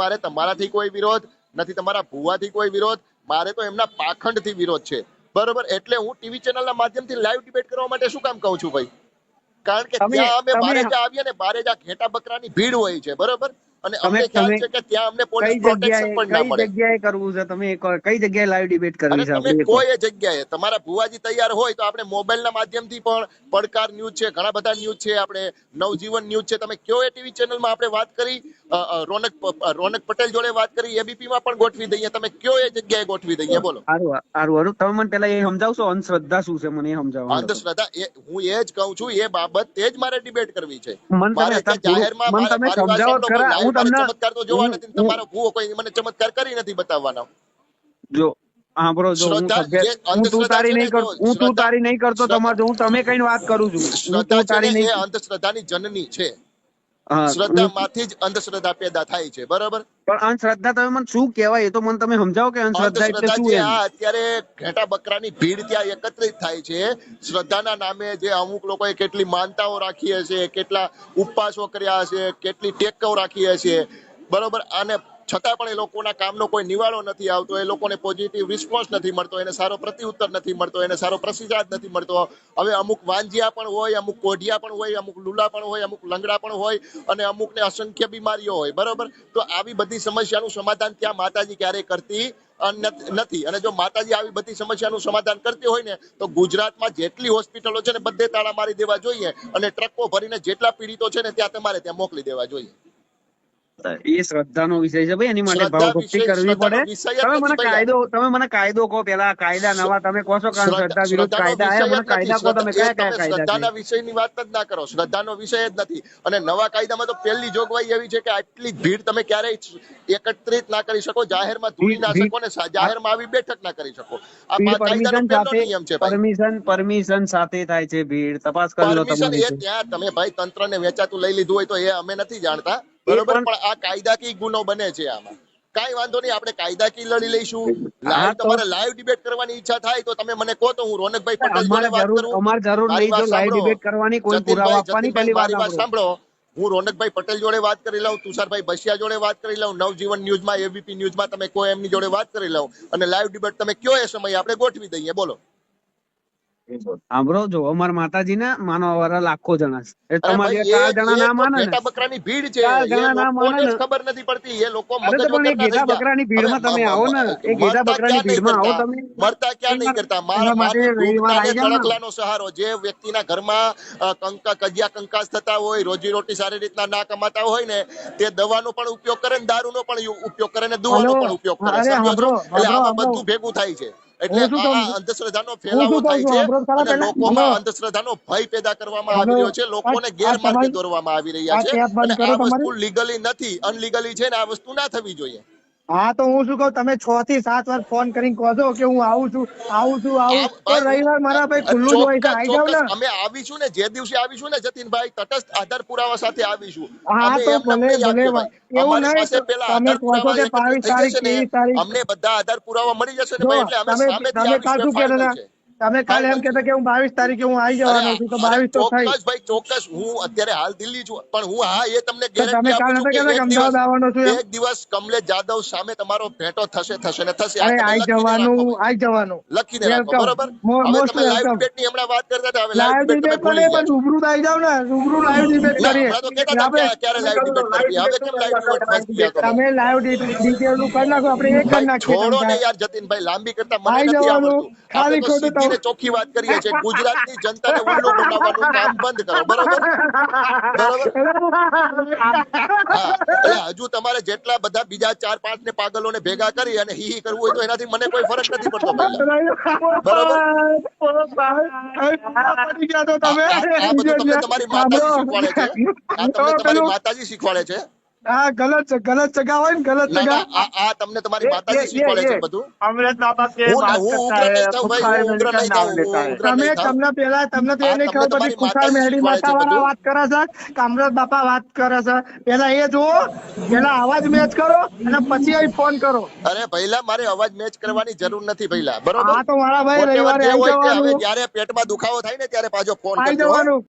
મારે તમારાથી કોઈ વિરોધ નથી, તમારા ભુવાથી કોઈ વિરોધ, મારે તો એમના પાખંડથી વિરોધ છે, બરોબર. એટલે હું ટીવી ચેનલના માધ્યમથી લાઈવ ડિબેટ કરવા માટે શું કામ કહું છું ભાઈ? કારણ કે ત્યાં અમે બારેજા આવીએ ને, બારેજા ઘેટા બકરાની ભીડ હોય છે, બરોબર. અને અમને ખ્યાલ છે કે ત્યાં અમને પોલીસ પ્રોટેક્શન પણ ના મળે. કઈ જગ્યાએ કરવું છે? તમે કઈ જગ્યાએ લાઈવ ડિબેટ કરવી છે? તમે કોઈ જગ્યાએ તમારા ભુવાજી તૈયાર હોય તો આપણે મોબાઈલના માધ્યમથી પણ, પડકાર ન્યૂઝ છે, ઘણા બધા ન્યૂઝ છે, આપણે નવજીવન ન્યૂઝ છે, તમે કયો એ ટીવી ચેનલમાં આપણે વાત કરી, રોનક પટેલ જોડે વાત કરી, એબીપી માં પણ ગોઠવી દઈએ, તમે કયો એ જગ્યાએ ગોઠવી દઈએ, બોલો. સારું તમે મને પેલા એ સમજાવશો અંધશ્રદ્ધા શું છે? મને એ સમજાવો. અંધશ્રદ્ધા હું એ જ કહું છું, એ બાબત તે જ મારે ડિબેટ કરવી છે. મારે જાહેરમાં ચમત્કાર તો જોવા નથી, તમારો ભૂવો કોઈ મને ચમત્કાર કરી નથી બતાવવાનો. જો સાંભળો, જો હું તું તારી નહીં કરતો, તમારે જો હું તમે કઈ વાત કરું છું, શ્રદ્ધા છે ને એ અંધશ્રદ્ધાની જનની છે. શ્રદ્ધામાંથી જ અંધશ્રદ્ધા પેદા થાય છે, બરાબર. પણ અંધશ્રદ્ધા તમે મને શું કહેવાય એ તો મને તમે સમજાવો કે અંધશ્રદ્ધા એટલે શું? અત્યારે ઘેટા બકરાની ભીડ ત્યાં એકત્રિત થાય છે શ્રદ્ધાના નામે. જે અમુક લોકોએ કેટલી માનતાઓ રાખી હશે, કેટલા ઉપવાસો કર્યા હશે, કેટલી ટેકો રાખી હશે, બરોબર. અને છતાં પણ એ લોકોના કામનો કોઈ નિવાળો નથી આવતો, એ લોકોને પોઝિટિવ રિસ્પોન્સ નથી મળતો, એને સારો પ્રત્યુત્તર નથી મળતો, એને સારો પ્રતિસાદ નથી મળતો. હવે અમુક વાંજિયા પણ હોય, અમુક કોઢિયા પણ હોય, અમુક લુલા પણ હોય, અમુક લંગડા પણ હોય, અને અમુકને અસંખ્ય બીમારીઓ હોય, બરોબર. તો આવી બધી સમસ્યાનું સમાધાન ત્યાં માતાજી ક્યારેય કરતી નથી. અને જો માતાજી આવી બધી સમસ્યાનું સમાધાન કરતી હોય ને, તો ગુજરાતમાં જેટલી હોસ્પિટલો છે ને બધે તાળા મારી દેવા જોઈએ, અને ટ્રકો ભરીને જેટલા પીડિતો છે ને ત્યાં તમારે ત્યાં મોકલી દેવા જોઈએ. એ શ્રદ્ધાનો વિષય છે ભાઈ, એની માટે ભાવભક્તિ કરવી પડે. તમે મને કાયદો કહો પેલા. કાયદા નવા તમે કહો છો, શ્રદ્ધા વિરુદ્ધ કાયદા આયા, મને કાયદા કહો. તમે કયા કાયદા? શ્રદ્ધાના વિષયની વાત જ ના કરો, શ્રદ્ધાનો વિષય જ નથી. અને નવા કાયદામાં તો પહેલી જોગવાઈ એવી છે કે આટલી ભીડ તમે ક્યારેય એકત્રિત ના કરી શકો, જાહેરમાં ધૂળી ના શકો, ને જાહેરમાં આવી બેઠક ના કરી શકો. આ કાયદાનો પહેલો નિયમ છે ભાઈ. પરમિશન સાથે થાય છે ભીડ. તપાસ કરી લો તમારી. એ ત્યાં તમે ભાઈ તંત્રને વેચાતું લઈ લીધું હોય તો એ અમે નથી જાણતા, બરોબર. પણ આ કાયદાકીય ગુનો બને છે આમાં. કઈ વાંધો નહીં, આપણે કાયદાકીય લડી લઈશું. તમારે લાઈવ ડિબેટ કરવાની ઈચ્છા થાય તો તમે મને કહો, તો હું રોનકભાઈ પટેલ જોડે વાત કરું. અમારે જરૂર નહીં જો લાઈવ ડિબેટ કરવાની, કોઈ પુરાવા આપવાની. પહેલી વાત સાંભળો, હું રોનકભાઈ પટેલ જોડે વાત કરી લઉં, તુષારભાઈ બસિયા જોડે વાત કરી લઉં, નવજીવન ન્યૂઝમાં, એબીપી ન્યૂઝમાં તમે કોઈ એમની જોડે વાત કરી લઉં, અને લાઈવ ડિબેટ તમે કયો એ સમયે આપણે ગોઠવી દઈએ, બોલો. સાંભળો, જો અમારા માતાજી ના માનવા વાળા લાખો જણા છે. તમારી 4 જણા ના માને ને, ઘેટા બકરાની ભીડ છે, લોકોને ખબર નથી પડતી. એ લોકો મગજ વગરના ઘેટા બકરાની ભીડમાં તમે આવો ને, એ ઘેટા બકરાની ભીડમાં આવો તમે. મરતા ક્યાં નહીં કરતા. મારા તણખલાનો સહારો, જે વ્યક્તિના ઘરમાં કજિયા કંકાસ થતા હોય, રોજી રોટી સારી રીતના ના કમાતા હોય ને, તે દવાનો પણ ઉપયોગ કરે, દારૂનો પણ ઉપયોગ કરે, ને દુવાનો પણ ઉપયોગ કરે. સમજો? એટલે આમાં બધું ભેગું થાય છે. એટલે આ અંધશ્રદ્ધાનો ફેલાવો થાય છે, અને લોકોમાં અંધશ્રદ્ધાનો ભય પેદા કરવામાં આવી રહ્યો છે, લોકોને ગેરમાર્ગે દોરવામાં આવી રહ્યા છે. અને આ વસ્તુ લીગલી નથી, અનલીગલી છે, ને આ વસ્તુ ના થવી જોઈએ. હા, તો હું શું કહું, તમે 6 થી 7 વાર ફોન કરીને કહો છો કે હું આવું છું. તો રવિવાર મારા ભાઈ ખુલ્લું જ હોય છે, આવી જાવ ને. અમે આવીશું ને, જે દિવસે આવીશું ને જતીનભાઈ, તટસ્થ આધાર પુરાવા સાથે આવીશું. હા, તો ભલે એવું નહીં, તમે કહો છો કે 22 તારીખ અમને બધા આધાર પુરાવા મળી જશે ને ભાઈ, એટલે અમે સામેથી આવીશું. તમે કાલે એમ કહેતા કે હું 22 તારીખે હું આવી જવાનો છું, તો 22 તો થઈ. ચોક્કસ ભાઈ, ચોક્કસ. હું અત્યારે હાલ દિલ્હી છું, પણ હું એ તમને તમે કાલે નતા કહેતા કે અમદાવાદ આવવાનો છું? એક દિવસ કમલેશ જાદવ સામે તમારો ભેટો થશે ને થશે. આવી જવાનું લખીને રાખો, બરોબર. હવે તમે લાઈવ ડિબેટની હમણાં વાત કરતા હતા, હવે લાઈવ ડિબેટ તમે ભૂલી ગયા. રૂબરૂ આવી જાવ ને, રૂબરૂ લાઈવ ડિબેટ કરીએ. તો કહેતા હતા ક્યારે લાઈવ ડિબેટ કરવી, હવે કેમ લાઈવ ડિબેટ ફસી ગયા તમે? તમે લાઈવ ડિટેલ નું કરી નાખો, આપણે એક કરી નાખીએ. છોડો ને યાર જતીનભાઈ, લાંબી કરતા મને નથી આવડતું. ખાલી ખોટું ચોખ્ખી વાત કરીએ છીએ. ગુજરાતની જનતાને ઉલ્લુ બનાવવાનું કામ બંધ કરો, બરોબર. એટલે હજુ તમારે જેટલા બધા બીજા 4-5 ને પાગલોને ભેગા કરી અને હી કરવું હોય તો એનાથી મને કોઈ ફરક નથી પડતો, બરોબર. આ બધું તમને તમારી માતાજી શીખવાડે છે, આ તમને તમારી માતાજી શીખવાડે છે. હા, ગલત જગા હોય ને, ગલત જગા. આ તમને તમારી માતાજી શીખવાડે છે બધું. અમૃત બાબા કે વાત કરતા હે, તમને પેલા તમને તો એ નહીં ખબર પડી. ખુશાલ મેહડી માતા વાળા વાત કરે છે કે અમૃત બાપા વાત કરે છે? પેલા એ જુઓ, પેલા અવાજ મેચ કરો અને પછી અહીં ફોન કરો. અરે પહેલા મારે અવાજ મેચ કરવાની જરૂર નથી પહેલા, બરોબર. હા, તો મારા ભાઈ રવિવારે હવે જયારે પેટમાં દુખાવો થાય ને ત્યારે પાછો ફોન કરજો.